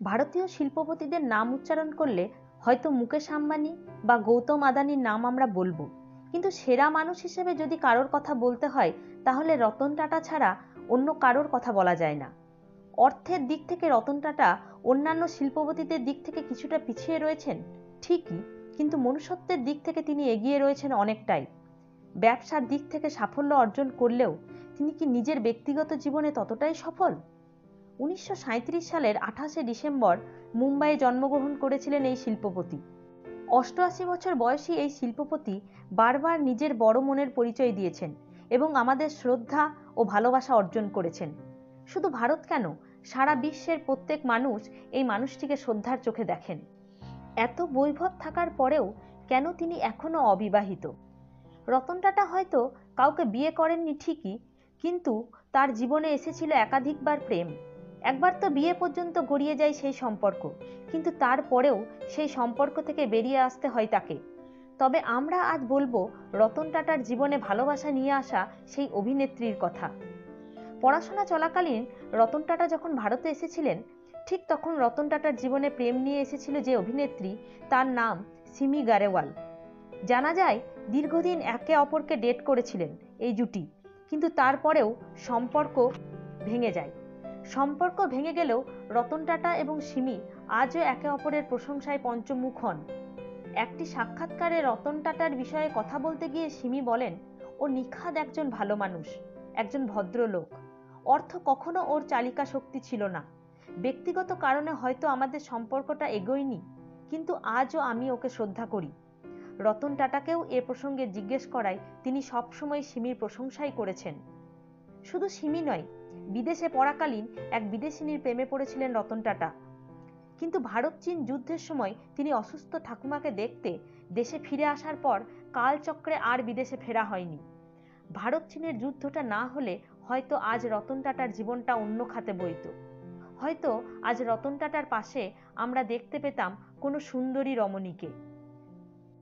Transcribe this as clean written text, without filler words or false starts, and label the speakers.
Speaker 1: ভারতীয় শিল্পপতিদের নাম উচ্চারণ করলে হয়তো মুকেশ আম্বানি বা গৌতম আদানির নাম আমরা বলবো, কিন্তু সেরা মানুষ হিসেবে যদি কারোর কথা বলতে হয় তাহলে রতন টাটা ছাড়া অন্য কারোর কথা বলা যায় না। অর্থের দিক থেকে রতন টাটা অন্যান্য শিল্পপতিদের দিক থেকে কিছুটা পিছিয়ে রয়েছেন ঠিকই, কিন্তু মনুষ্যত্বের দিক থেকে তিনি এগিয়ে রয়েছেন অনেকটাই। ব্যবসার দিক থেকে সাফল্য অর্জন করলেও তিনি কি নিজের ব্যক্তিগত জীবনে ততটাই সফল? 1937 সালের 28শে ডিসেম্বর মুম্বাইয়ে জন্মগ্রহণ করেছিলেন এই শিল্পপতি। 88 বছর বয়সী এই শিল্পপতি বারবার নিজের বড় মনের পরিচয় দিয়েছেন এবং আমাদের শ্রদ্ধা ও ভালোবাসা অর্জন করেছেন। শুধু ভারত কেন, সারা বিশ্বের প্রত্যেক মানুষ এই মানুষটিকে শ্রদ্ধার চোখে দেখেন। এত বৈভব থাকার পরেও কেন তিনি এখনো অবিবাহিত? রতন টাটা হয়তো কাউকে বিয়ে করেননি ঠিকই, কিন্তু তার জীবনে এসেছিল একাধিকবার প্রেম। একবার তো বিয়ে পর্যন্ত গড়িয়ে যায় সেই সম্পর্ক, কিন্তু তারপরেও সেই সম্পর্ক থেকে বেরিয়ে আসতে হয় তাকে। তবে আমরা আজ বলবো রতন টাটার জীবনে ভালোবাসা নিয়ে আসা সেই অভিনেত্রীর কথা। পড়াশোনা চলাকালীন রতন টাটা যখন ভারতে এসেছিলেন, ঠিক তখন রতন টাটার জীবনে প্রেম নিয়ে এসেছিল যে অভিনেত্রী, তার নাম সিমি গারেওয়াল। জানা যায় দীর্ঘদিন একে অপরকে ডেট করেছিলেন এই জুটি, কিন্তু তারপরেও সম্পর্ক ভেঙে যায়। সম্পর্ক ভেঙে গেলেও রতন টাটা এবং সিমি আজও একে অপরের প্রশংসায় পঞ্চমুখ হন। একটি সাক্ষাৎকারে রতন টাটার বিষয়ে কথা বলতে গিয়ে সিমি বলেন, ও নিখাদ একজন ভালো মানুষ, একজন ভদ্রলোক। অর্থ কখনো ওর চালিকা শক্তি ছিল না। ব্যক্তিগত কারণে হয়তো আমাদের সম্পর্কটা এগোয়নি, কিন্তু আজও আমি ওকে শ্রদ্ধা করি। রতন টাটাকেও এ প্রসঙ্গে জিজ্ঞেস করায় তিনি সবসময় সিমির প্রশংসাই করেছেন। শুধু সিমি নয়, বিদেশে পড়াকালীন এক বিদেশিনীর প্রেমে পড়েছিলেন রতন টাটা, কিন্তু ভারত চীন যুদ্ধের সময় তিনি অসুস্থ ঠাকুমাকে দেখতে দেশে ফিরে আসার পর কালচক্রে আর বিদেশে ফেরা হয়নি। ভারত চীনের যুদ্ধটা না হলে হয়তো আজ রতন টাটার জীবনটা অন্য খাতে বইত। হয়তো আজ রতন টাটার পাশে আমরা দেখতে পেতাম কোনো সুন্দরী রমণীকে।